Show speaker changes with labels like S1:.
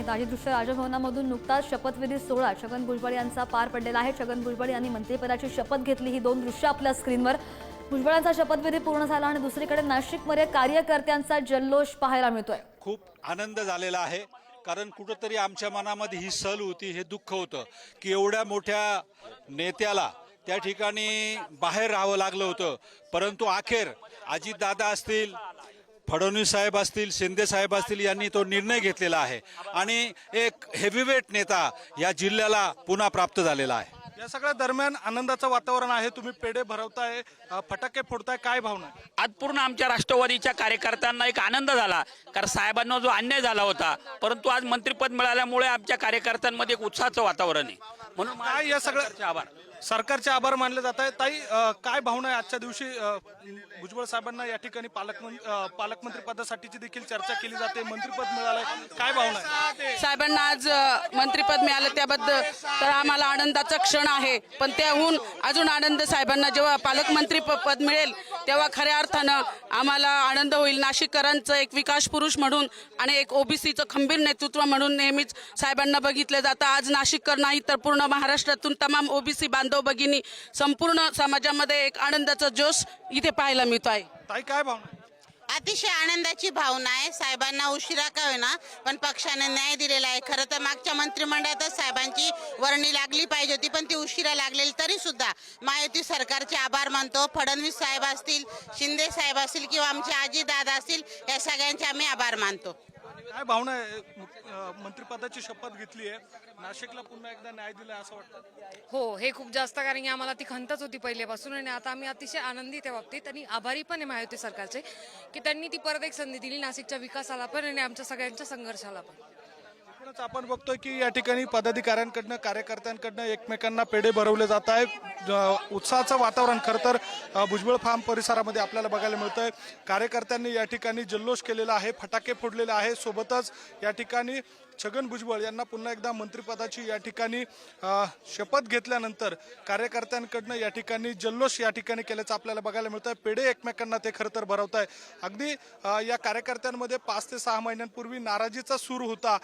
S1: ताजी दृश्य राजभवनामधून नुकताच शपथविधी सोहळा छगन भुजबळ यांचा पार पडलेला आहे। छगन भुजबळ यांनी मंत्रिपदाची शपथ घेतली। ही दोन दृश्य आपल्या स्क्रीनवर। भुजबळांचा शपथविधी पूर्ण झाला आणि दुसरीकडे नाशिकमध्ये कार्यकर्त्यांचा जल्लोष पाहायला मिळतोय।
S2: खूप आनंद झालेला आहे, कारण कुठेतरी आमच्या मनामध्ये ही सल होती, हे दुःख होतं की एवढ्या मोठ्या नेत्याला त्या ठिकाणी बाहेर राहावं लागलं होतं, परंतु अखेर अजितदादा असतील, फडणवीस साहेब असतील, शिंदे साहेब असतील यांनी तो निर्णय घेतलेला आहे आणि एक हेवीवेट नेता या जिल्ह्याला पुन्हा प्राप्त झालेला आहे।
S3: या सगळ्या दरम्यान आनंदाचं वातावरण आहे। तुम्ही पेढे भरवताय, फटाके फोडताय, काय भावना आहे?
S4: आज पूर्ण आमच्या राष्ट्रवादीच्या कार्यकर्त्यांना एक आनंद झाला, कारण साहेबांना जो अन्याय झाला होता, परंतु आज मंत्रिपद मिळाल्यामुळे आमच्या कार्यकर्त्यांमध्ये एक उत्साहाचं वातावरण आहे। म्हणून
S3: काय या सगळ्या
S4: आभार,
S3: सरकारचे आभार मानले जात आहेत। ताई, काय भावना आहे आजच्या दिवशी? भुजबळ साहेबांना या ठिकाणी पालकमंत्री पदासाठीची देखील चर्चा केली जाते, मंत्रिपद मिळालंय, काय भावना आहे?
S5: साहेबांना आज मंत्रिपद मिळालं त्याबद्दल तर आम्हाला आनंदाचा क्षण आहे, पण त्याहून अजून आनंद साहेबांना जेव्हा पालकमंत्री पद मिळेल तेव्हा खऱ्या अर्थानं आम्हाला आनंद होईल। नाशिककरांचं एक विकास पुरुष म्हणून आणि एक ओबीसीचं खंबीर नेतृत्व म्हणून नेहमीच साहेबांना बघितलं जातं। आज नाशिककर नाही तर पूर्ण महाराष्ट्रातून तमाम ओबीसी बांधव भगिनी संपूर्ण समाजामध्ये एक आनंदाचा जोश इथे पाहायला मिळतो आहे।
S3: ताई, काय भावना आहे?
S6: अतिशय आनंदाची भावना आहे। साहेबांना उशिरा का होईना पण पक्षाने न्याय दिलेला आहे। खरं तर मागच्या मंत्रिमंडळातच साहेबांची वर्णी लागली पाहिजे होती, पण ती उशिरा लागलेली, तरी सुद्धा महायुती सरकारचे आभार मानतो। फडणवीस साहेब असतील, शिंदे साहेब असतील किंवा आमचे अजितदादा असतील, या सगळ्यांचे आम्ही आभार मानतो।
S3: काय भावना आहे? मंत्रिपदाची शपथ घेतली आहे, नाशिकला पुन्हा एकदा न्याय दिलाय असं वाटतं?
S7: हो, हे खूप जास्त, कारण की आम्हाला ती खंतच होती पहिल्यापासून आणि आता आम्ही अतिशय आनंदी त्या बाबतीत आणि आभारी पण आहे महायुती सरकारचे की त्यांनी ती परत एक संधी दिली नाशिकच्या विकासाला पण आणि आमच्या सगळ्यांच्या संघर्षाला पण।
S3: एकूणच आपण बघतोय की या ठिकाणी पदाधिकाऱ्यांकडनं, कार्यकर्त्यांकडनं एकमेकांना पेढे भरवले जात आहे। उत्साहाचं वातावरण खरं तर भुजबळ फार्म परिसरामध्ये आपल्याला बघायला मिळतंय। कार्यकर्त्यांनी या ठिकाणी जल्लोष केलेला आहे, फटाके फोडलेले आहे। सोबतच या ठिकाणी छगन भुजबळ यांना पुन्हा एकदा मंत्रिपदाची या ठिकाणी शपथ घेतल्यानंतर कार्यकर्त्यांकडनं या ठिकाणी जल्लोष या ठिकाणी केल्याचं आपल्याला बघायला मिळतंय। पेढे एकमेकांना ते खरं तर भरवत आहे। अगदी या कार्यकर्त्यांमध्ये 5 ते 6 महिन्यांपूर्वी नाराजीचा सूर होता।